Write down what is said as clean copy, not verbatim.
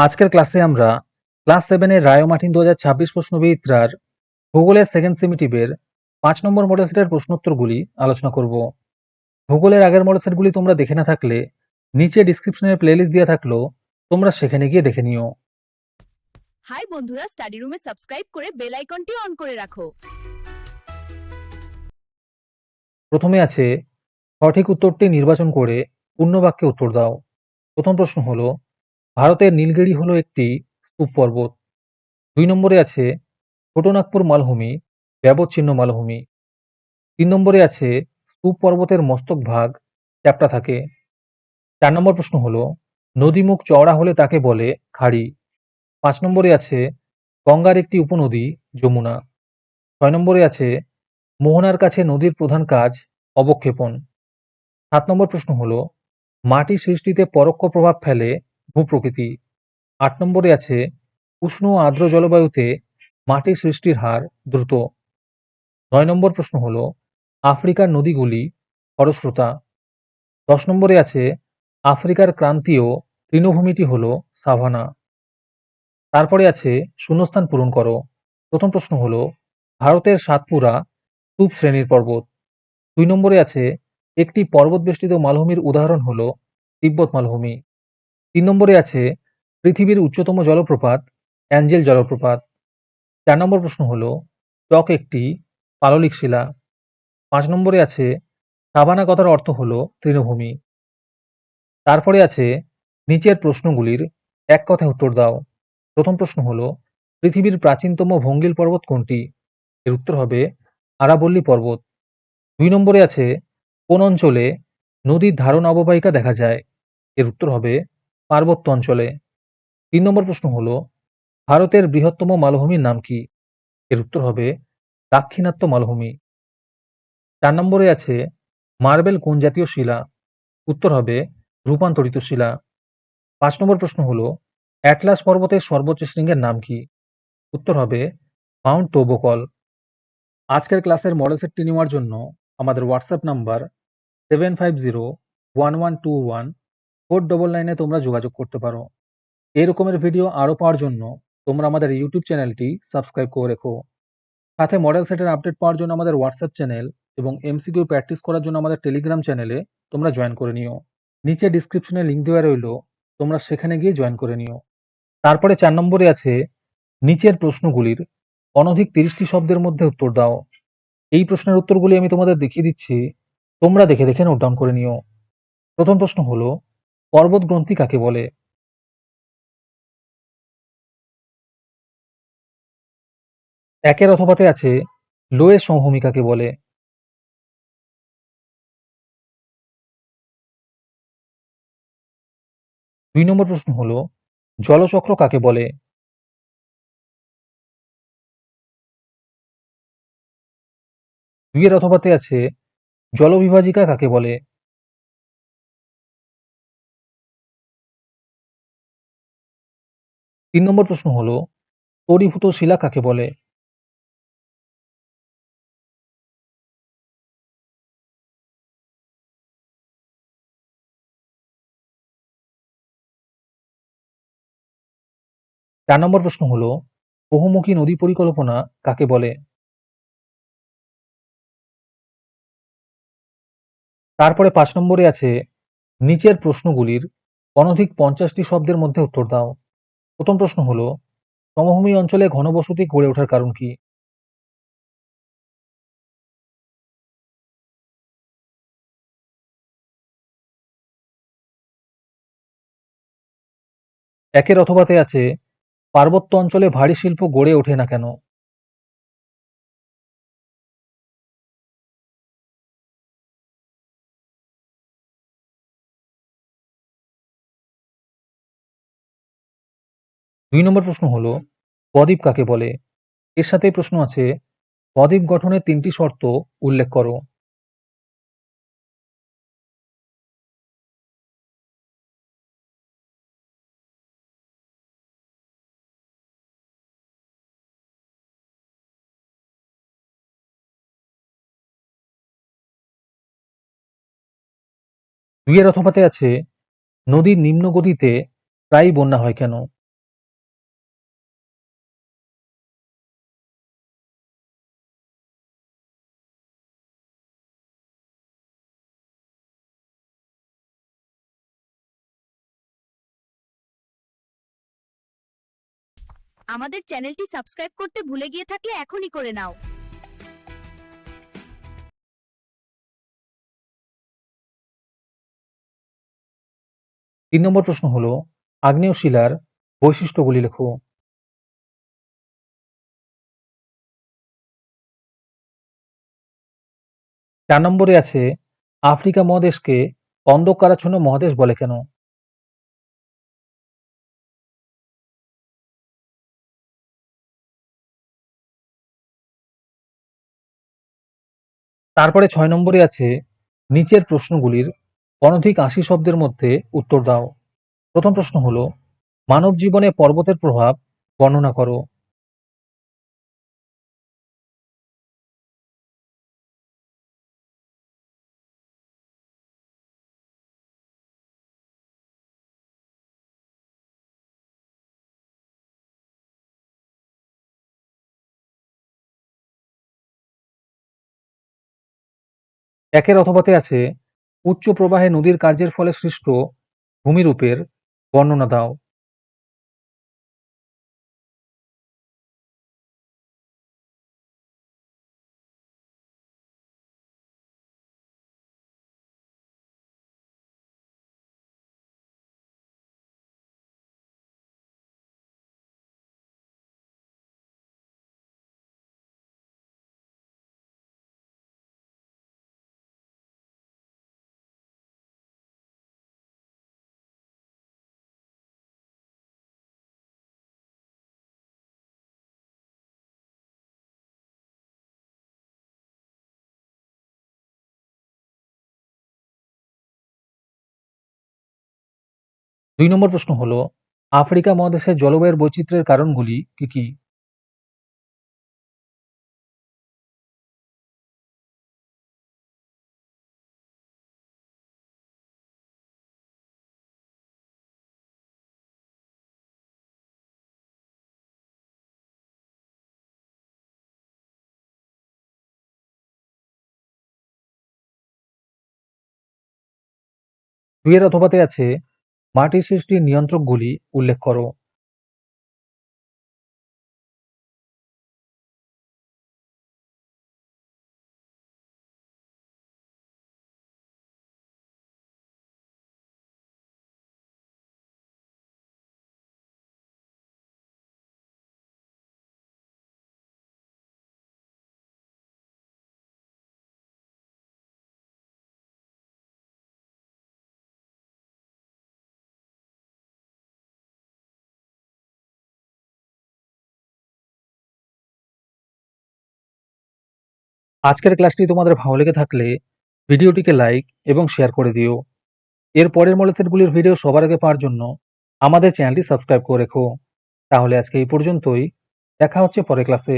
আজকের ক্লাসে আমরা ক্লাস 7 এর রায় ও মার্টিন 2026 প্রশ্নবিচিত্রার ভূগোলের সেকেন্ড সেমিটিভের 5 নম্বর মডেল সেটের প্রশ্নোত্তরগুলি আলোচনা করব। ভূগোলের আগের মডেল সেটগুলি তোমরা দেখে না থাকলে নিচে ডিসক্রিপশনের প্লেলিস্ট দেওয়া থাকলো, তোমরা সেখানে গিয়ে দেখে নিও। হাই বন্ধুরা, স্টাডি রুমে সাবস্ক্রাইব করে বেল আইকনটি অন করে রাখো। প্রথমে আছে সঠিক উত্তরটি নির্বাচন করে পূর্ণ বাক্যে উত্তর দাও। প্রথম প্রশ্ন হলো, ভারতের নীলগিরি হলো একটি স্তূপ পর্বত। 2 নম্বরে আছে ছোটনাগপুর মালভূমি ব্যবচ্ছিন্ন মালভূমি। 3 নম্বরে আছে স্তূপ পর্বতের মস্তক ভাগ চ্যাপ্টা থাকে। 4 নম্বর প্রশ্ন হলো, নদীমুখ চওড়া হলে তাকে বলে খাড়ি। 5 নম্বরে আছে গঙ্গার একটি উপনদী যমুনা। 6 নম্বরে আছে মোহনার কাছে নদীর প্রধান কাজ অবক্ষেপণ। 7 নম্বর প্রশ্ন হলো, মাটি সৃষ্টিতে পরোক্ষ প্রভাব ফেলে ভূপ্রকৃতি। 8 নম্বরে আছে উষ্ণ ও আর্দ্র জলবায়ুতে মাটি সৃষ্টির হার দ্রুত। 9 নম্বর প্রশ্ন হলো, আফ্রিকার নদীগুলি খরস্রোতা। 10 নম্বরে আছে আফ্রিকার ক্রান্তীয় তৃণভূমিটি হলো সাভানা। তারপরে আছে শূন্যস্থান পূরণ করো। প্রথম প্রশ্ন হলো, ভারতের সাতপুরা স্তূপ শ্রেণীর পর্বত। 2 নম্বরে আছে একটি পর্বত বেষ্টিত মালভূমির উদাহরণ হলো তিব্বত মালভূমি। 3 নম্বরে আছে পৃথিবীর উচ্চতম জলপ্রপাত অ্যাঞ্জেল জলপ্রপাত। 4 নম্বর প্রশ্ন হলো, চক একটি পাললিক শিলা। 5 নম্বরে আছে সাভানা কথার অর্থ হলো তৃণভূমি। তারপরে আছে নিচের প্রশ্নগুলির এক কথায় উত্তর দাও। প্রথম প্রশ্ন হলো, পৃথিবীর প্রাচীনতম ভঙ্গিল পর্বত কোনটি? এর উত্তর হবে আরাবল্লী পর্বত। 2 নম্বরে আছে কোন অঞ্চলে নদীর ধারণ অববাহিকা দেখা যায়? এর উত্তর হবে পার্বত্য অঞ্চলে। 3 নম্বর প্রশ্ন হলো, ভারতের বৃহত্তম মালভূমির নাম কি? এর উত্তর হবে দাক্ষিণাত্য মালভূমি। 4 নম্বরে আছে মার্বেল কোন জাতীয় শিলা? উত্তর হবে রূপান্তরিত শিলা। 5 নম্বর প্রশ্ন হলো, অ্যাটলাস পর্বতের সর্বোচ্চ শৃঙ্গের নাম কি? উত্তর হবে মাউন্ট তোবকল। আজকের ক্লাসের মডেল সেটটি নেওয়ার জন্য আমাদের হোয়াটসঅ্যাপ নাম্বার 7501121499 তোমরা যোগাযোগ করতে পারো। এই রকমের ভিডিও আরও পাওয়ার জন্য তোমরা আমাদের ইউটিউব চ্যানেলটি সাবস্ক্রাইব করে রেখো। সাথে মডেল সেটের আপডেট পাওয়ার জন্য আমাদের হোয়াটসঅ্যাপ চ্যানেল এবং এমসিকিউ প্র্যাকটিস করার জন্য আমাদের টেলিগ্রাম চ্যানেলে তোমরা জয়েন করে নিও। নিচে ডিসক্রিপশনে লিঙ্ক দেওয়া রইলো, তোমরা সেখানে গিয়ে জয়েন করে নিও। তারপরে 4 নম্বরে আছে নিচের প্রশ্নগুলির অনধিক 30টি শব্দের মধ্যে উত্তর দাও। এই প্রশ্নের উত্তরগুলি আমি তোমাদের দেখিয়ে দিচ্ছি, তোমরা দেখে দেখে নোট ডাউন করে নিও। প্রথম প্রশ্ন হলো, পর্বত গ্রন্থি কাকে বলে? একের অথবাতে আছে লোয়ের সমভূমি কাকে বলে? 2 নম্বর প্রশ্ন হলো, জলচক্র কাকে বলে? 2 এর অথবাতে আছে জলবিভাজিকা কাকে বলে? 3 নম্বর প্রশ্ন হলো, তড়িভূত শিলা কাকে বলে? 4 নম্বর প্রশ্ন হলো, বহুমুখী নদী পরিকল্পনা কাকে বলে? তারপরে 5 নম্বরে আছে নিচের প্রশ্নগুলির অনধিক 50টি শব্দের মধ্যে উত্তর দাও। প্রথম প্রশ্ন হলো, সমভূমি অঞ্চলে ঘনবসতি গড়ে ওঠার কারণ কি? 1 এর অথবাতে আছে পার্বত্য অঞ্চলে ভারী শিল্প গড়ে ওঠে না কেন? 2 নম্বর প্রশ্ন হলো, বদ্বীপ কাকে বলে? এর সাথেই প্রশ্ন আছে বদ্বীপ গঠনের 3টি শর্ত উল্লেখ করো। 2 এর অথবাতে আছে নদীর নিম্ন গতিতে প্রায়ই বন্যা হয় কেন? আমাদের চ্যানেলটি সাবস্ক্রাইব করতে ভুলে গিয়ে থাকলে এখনই করে নাও। তিন নম্বর প্রশ্ন হলো আগ্নেয় শিলার বৈশিষ্ট্যগুলি লেখো। চার নম্বরে আছে আফ্রিকা মহাদেশকে অন্ধকারাচ্ছন্ন মহাদেশ বলে কেন? তারপরে ৬ নম্বরে আছে নিচের প্রশ্নগুলির অনধিক ৮০ শব্দের মধ্যে উত্তর দাও। প্রথম প্রশ্ন হলো মানব জীবনে পর্বতের প্রভাব বর্ণনা করো। একের অথবাতে আছে উচ্চ প্রবাহে নদীর কার্যের ফলে সৃষ্ট ভূমিরূপের বর্ণনা দাও। দুই নম্বর প্রশ্ন হলো আফ্রিকা মহাদেশের জলবায়ুর বৈচিত্র্যের কারণগুলি কি কি? দুইয়ের অথবাতে আছে মাটির সৃষ্টির নিয়ন্ত্রকগুলি উল্লেখ করো। আজকের ক্লাসটি তোমাদের ভালো লেগে থাকলে ভিডিওটিকে লাইক এবং শেয়ার করে দিও। এর পরের মডেল সেটগুলির ভিডিও সবার আগে পাওয়ার জন্য আমাদের চ্যানেলটি সাবস্ক্রাইব করে রেখো। তাহলে আজকে এই পর্যন্তই, দেখা হচ্ছে পরের ক্লাসে।